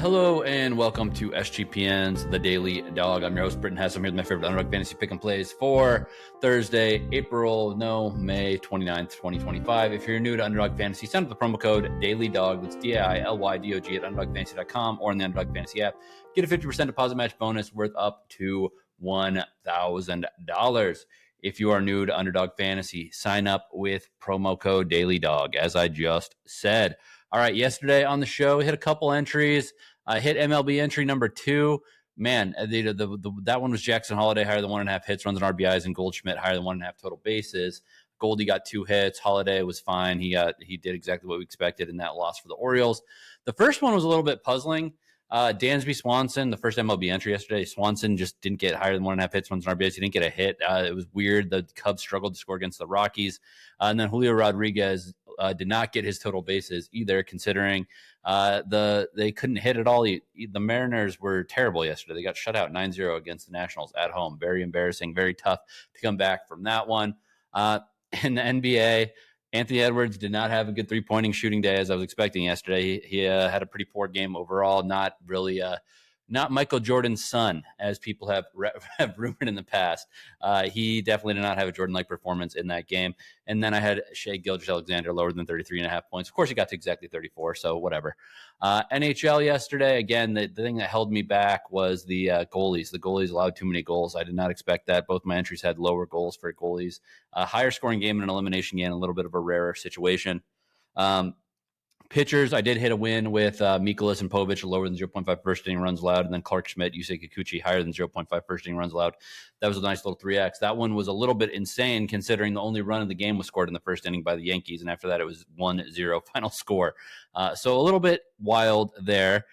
Hello and welcome to SGPN's The Daily Dog. I'm your host, Britton Hess. I'm here with my favorite Underdog Fantasy Pick and Plays for Thursday, May 29th, 2025. If you're new to Underdog Fantasy, send up the promo code DailyDog. That's DAILYDOG at UnderdogFantasy.com or in the Underdog Fantasy app. Get a 50% deposit match bonus worth up to $1,000. If you are new to Underdog Fantasy, sign up with promo code DailyDog, as I just said. All right, yesterday on the show, we hit a couple entries. I hit MLB entry number 2. Man, that one was Jackson Holiday, higher than 1.5 hits, runs, and RBIs, and Goldschmidt, higher than 1.5 total bases. Goldie got 2 hits. Holiday was fine. He did exactly what we expected in that loss for the Orioles. The first one was a little bit puzzling. Dansby Swanson, the first MLB entry yesterday. Swanson just didn't get higher than 1.5 hits, runs, and RBIs. He didn't get a hit. It was weird. The Cubs struggled to score against the Rockies. And then Julio Rodriguez did not get his total bases either, considering they couldn't hit at all. The Mariners were terrible yesterday. They got shut out 9-0 against the Nationals at home. Very embarrassing, very tough to come back from that one. In the NBA, Anthony Edwards did not have a good three-pointing shooting day as I was expecting yesterday. He had a pretty poor game overall, not really not Michael Jordan's son, as people have rumored in the past. He definitely did not have a Jordan-like performance in that game. And then I had Shai Gilgeous-Alexander lower than 33.5 points. Of course, he got to exactly 34, so whatever. NHL yesterday, again, the thing that held me back was the goalies. The goalies allowed too many goals. I did not expect that. Both my entries had lower goals for goalies. A higher scoring game and an elimination game, a little bit of a rarer situation. Pitchers, I did hit a win with Mikolas and Povich, lower than 0.5 first inning runs allowed, and then Clark Schmidt, Yusei Kikuchi, higher than 0.5 first inning runs allowed. That was a nice little 3X. That one was a little bit insane, considering the only run of the game was scored in the first inning by the Yankees, and after that it was 1-0 final score. So a little bit wild there.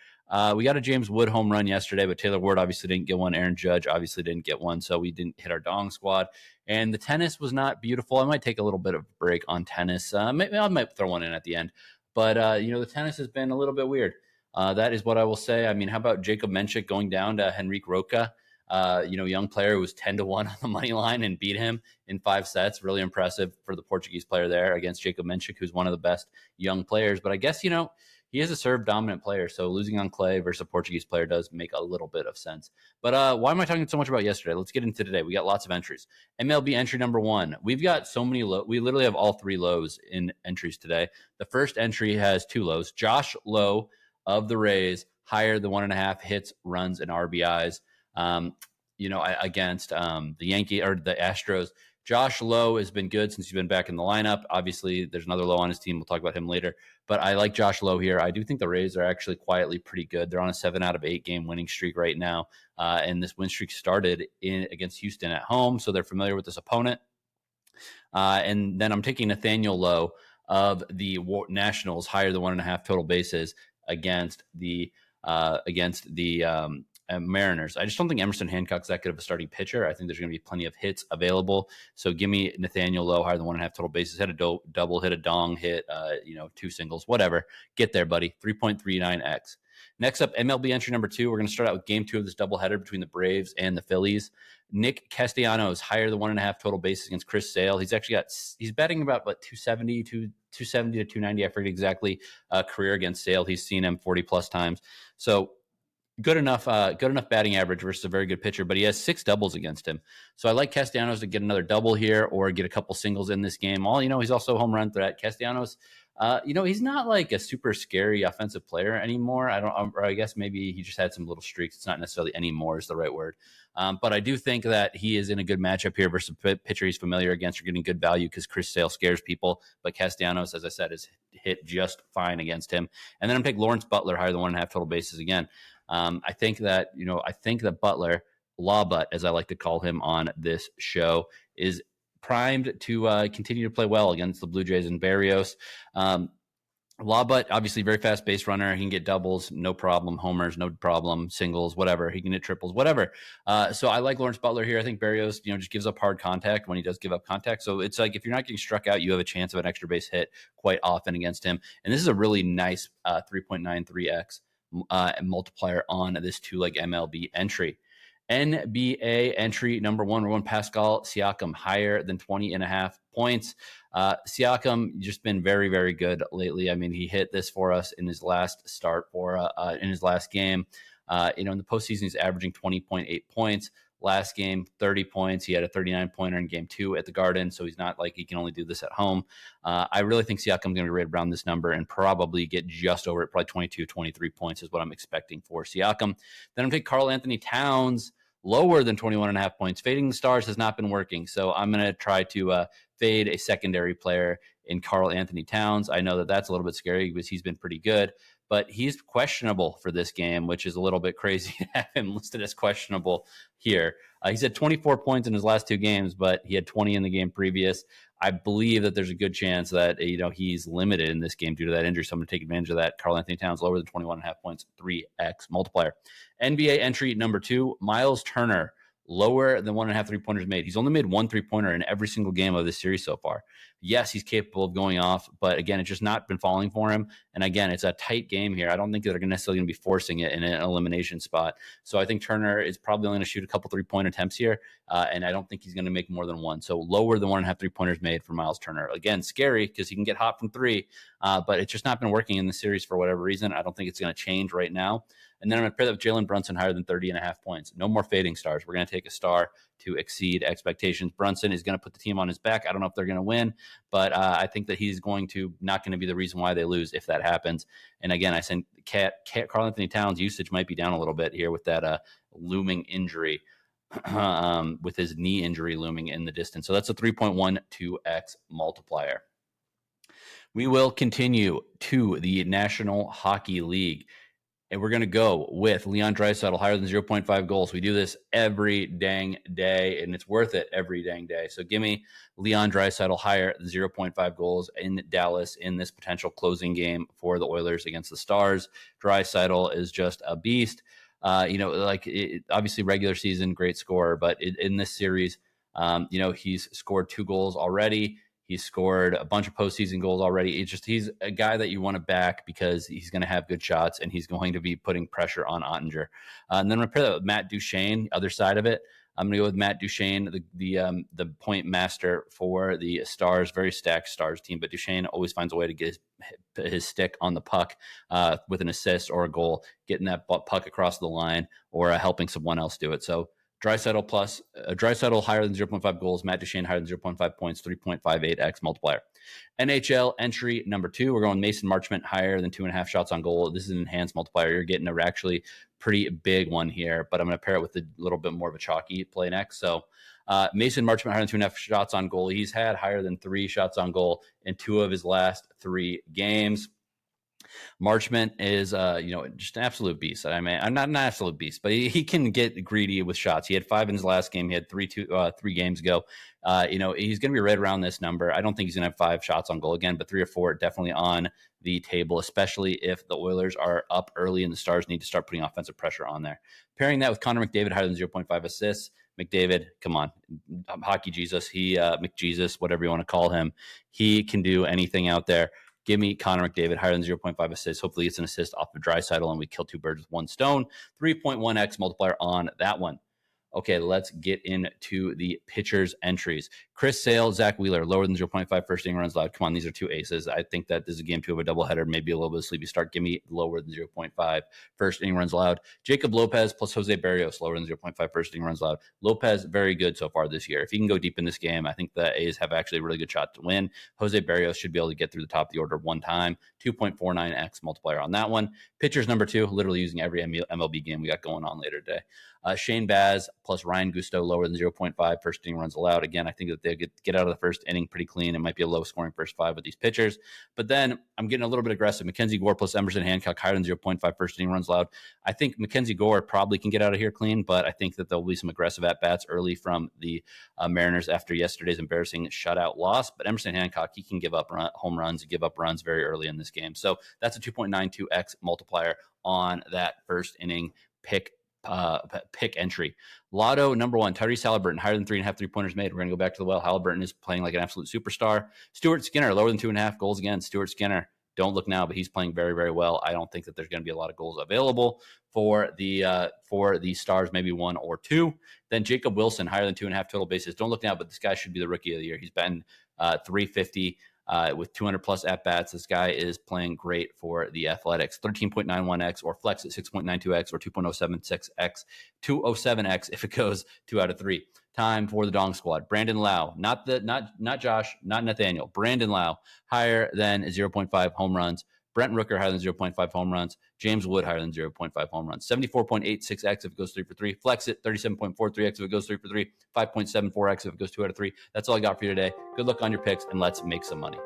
We got a James Wood home run yesterday, but Taylor Ward obviously didn't get one. Aaron Judge obviously didn't get one, so we didn't hit our dong squad. And the tennis was not beautiful. I might take a little bit of a break on tennis. Maybe I might throw one in at the end. But, the tennis has been a little bit weird. That is what I will say. I mean, how about Jacob Menchik going down to Henrik Roca? Young player who was 10-1 on the money line and beat him in 5 sets. Really impressive for the Portuguese player there against Jacob Menchik, who's one of the best young players. But I guess, he is a serve-dominant player, so losing on clay versus a Portuguese player does make a little bit of sense. But why am I talking so much about yesterday? Let's get into today. We got lots of entries. MLB entry number 1. We've got so many lows. We literally have all 3 lows in entries today. The first entry has 2 lows. Josh Lowe of the Rays, higher than 1.5 hits, runs, and RBIs. Against the Yankee or the Astros. Josh Lowe has been good since he's been back in the lineup. Obviously, there's another Lowe on his team. We'll talk about him later. But I like Josh Lowe here. I do think the Rays are actually quietly pretty good. They're on a 7 out of 8 game winning streak right now. And this win streak started against Houston at home, so they're familiar with this opponent. And then I'm taking Nathaniel Lowe of the Nationals, higher than 1.5 total bases against the Mariners. I just don't think Emerson Hancock's that good of a starting pitcher. I think there's going to be plenty of hits available. So give me Nathaniel Lowe, higher than 1.5 total bases. Hit a double, hit a dong, hit 2 singles, whatever. Get there, buddy. 3.39x. Next up, MLB entry number 2. We're going to start out with game 2 of this doubleheader between the Braves and the Phillies. Nick Castellanos, higher than 1.5 total bases against Chris Sale. He's batting about 270 to 290. I forget exactly. Career against Sale. He's seen him 40 plus times. So good enough batting average versus a very good pitcher, but he has 6 doubles against him. So I like Castellanos to get another double here or get a couple singles in this game. He's also a home run threat. Castellanos, he's not like a super scary offensive player anymore. I guess maybe he just had some little streaks. It's not necessarily anymore is the right word. But I do think that he is in a good matchup here versus a pitcher he's familiar against. You're getting good value because Chris Sale scares people. But Castellanos, as I said, is hit just fine against him. And then I'm taking Lawrence Butler, higher than 1.5 total bases again. I think that Butler, Lawbutt, as I like to call him on this show, is primed to continue to play well against the Blue Jays and Barrios. Lawbutt, obviously very fast base runner. He can get doubles, no problem. Homers, no problem. Singles, whatever. He can hit triples, whatever. So I like Lawrence Butler here. I think Barrios, just gives up hard contact when he does give up contact. So it's like if you're not getting struck out, you have a chance of an extra base hit quite often against him. And this is a really nice 3.93x multiplier on this 2-leg MLB entry. NBA entry number one, we're going Pascal Siakam, higher than 20.5 points. Siakam just been very, very good lately. I mean, he hit this for us in his last start in his last game. In the postseason, he's averaging 20.8 points. Last game, 30 points. He had a 39-pointer in game 2 at the Garden, so he's not like he can only do this at home. I really think Siakam's going to be right around this number and probably get just over it. Probably 22, 23 points is what I'm expecting for Siakam. Then I'm taking Karl-Anthony Towns, lower than 21.5 points. Fading the stars has not been working, so I'm going to try to fade a secondary player in Karl-Anthony Towns. I know that that's a little bit scary because he's been pretty good, but he's questionable for this game, which is a little bit crazy to have him listed as questionable here. He's had 24 points in his last 2 games, but he had 20 in the game previous. I believe that there's a good chance that he's limited in this game due to that injury, so I'm going to take advantage of that. Karl-Anthony Towns lower than 21.5 points, 3x multiplier. NBA entry number 2, Myles Turner, lower than 1.5 3-pointers made. He's only made 1 3-pointer in every single game of this series so far. Yes, he's capable of going off, but again, it's just not been falling for him. And again, it's a tight game here. I don't think they're necessarily going to be forcing it in an elimination spot. So I think Turner is probably only going to shoot a couple 3-point attempts here, and I don't think he's going to make more than 1. So lower than 1.5 3-pointers made for Myles Turner. Again, scary because he can get hot from 3, but it's just not been working in the series for whatever reason. I don't think it's going to change right now. And then I'm going to pair that with Jalen Brunson higher than 30.5 points. No more fading stars. We're going to take a star to exceed expectations. Brunson is going to put the team on his back. I don't know if they're going to win, but I think that he's not going to be the reason why they lose if that happens. And again, I think Karl-Anthony Towns' usage might be down a little bit here with that looming injury, with his knee injury looming in the distance. So that's a 3.12x multiplier. We will continue to the National Hockey League. And we're going to go with Leon Draisaitl higher than 0.5 goals. We do this every dang day, and it's worth it every dang day. So give me Leon Draisaitl higher than 0.5 goals in Dallas in this potential closing game for the Oilers against the Stars. Draisaitl is just a beast. Obviously regular season, great scorer, but in this series, he's scored 2 goals already. He's scored a bunch of postseason goals already. He's a guy that you want to back because he's going to have good shots and he's going to be putting pressure on Ottinger. And then I'm going to pair that with Matt Duchene, other side of it. I'm going to go with Matt Duchene, the point master for the Stars, very stacked Stars team. But Duchene always finds a way to get his stick on the puck with an assist or a goal, getting that puck across the line or helping someone else do it. So Draisaitl higher than 0.5 goals, Matt Duchene higher than 0.5 points, 3.58x multiplier. NHL entry number 2, we're going Mason Marchment higher than 2.5 shots on goal. This is an enhanced multiplier. You're getting a actually pretty big one here, but I'm going to pair it with a little bit more of a chalky play next. So Mason Marchment higher than 2.5 shots on goal. He's had higher than 3 shots on goal in 2 of his last 3 games. Marchment is, just an absolute beast. I mean, I'm not an absolute beast, but he can get greedy with shots. He had 5 in his last game. He had 3 games ago. He's going to be right around this number. I don't think he's going to have 5 shots on goal again, but 3 or 4 definitely on the table, especially if the Oilers are up early and the Stars need to start putting offensive pressure on there. Pairing that with Connor McDavid higher than 0.5 assists. McDavid, come on, hockey Jesus. McJesus, whatever you want to call him. He can do anything out there. Give me Connor McDavid higher than 0.5 assists. Hopefully it's an assist off of Draisaitl and we kill 2 birds with 1 stone. 3.1x multiplier on that one. Okay, let's get into the pitchers' entries. Chris Sale, Zach Wheeler, lower than 0.5 first inning runs allowed. Come on, these are 2 aces. I think that this is game 2 of a doubleheader, maybe a little bit of sleepy start. Give me lower than 0.5 first inning runs allowed. Jacob Lopez plus Jose Barrios, lower than 0.5 first inning runs allowed. Lopez, very good so far this year. If he can go deep in this game, I think the A's have actually a really good shot to win. Jose Barrios should be able to get through the top of the order 1 time. 2.49x multiplier on that one. Pitchers number 2, literally using every MLB game we got going on later today. Shane Baes plus Ryan Gusto, lower than 0.5 first inning runs allowed. Again, I think that they'll get out of the first inning pretty clean. It might be a low-scoring first 5 with these pitchers. But then I'm getting a little bit aggressive. Mackenzie Gore plus Emerson Hancock, higher than 0.5 first inning runs allowed. I think Mackenzie Gore probably can get out of here clean, but I think that there'll be some aggressive at-bats early from the Mariners after yesterday's embarrassing shutout loss. But Emerson Hancock, he can give up home runs, give up runs very early in this game. So that's a 2.92x multiplier on that first inning pick entry. Lotto number 1, Tyrese Halliburton, higher than 3.5 3-pointers made. We're going to go back to the well. Halliburton is playing like an absolute superstar. Stuart Skinner, lower than 2.5 goals again. Stuart Skinner, Don't look now, but he's playing very, very well. I don't think that there's going to be a lot of goals available for the Stars, maybe 1 or 2. Then Jacob Wilson, higher than 2.5 total bases. Don't look now, but this guy should be the rookie of the year. He's been 350 with 200 plus at bats. This guy is playing great for the Athletics. 13.91x or flex at 6.92x or 2.076x, 207x if it goes 2 out of 3. Time for the Dong Squad. Brandon Lowe, not Josh, not Nathaniel. Brandon Lowe, higher than 0.5 home runs. Brent Rooker, higher than 0.5 home runs. James Wood, higher than 0.5 home runs. 74.86x if it goes 3 for 3. Flex it, 37.43x if it goes 3 for 3. 5.74x if it goes 2 out of 3. That's all I got for you today. Good luck on your picks, and let's make some money.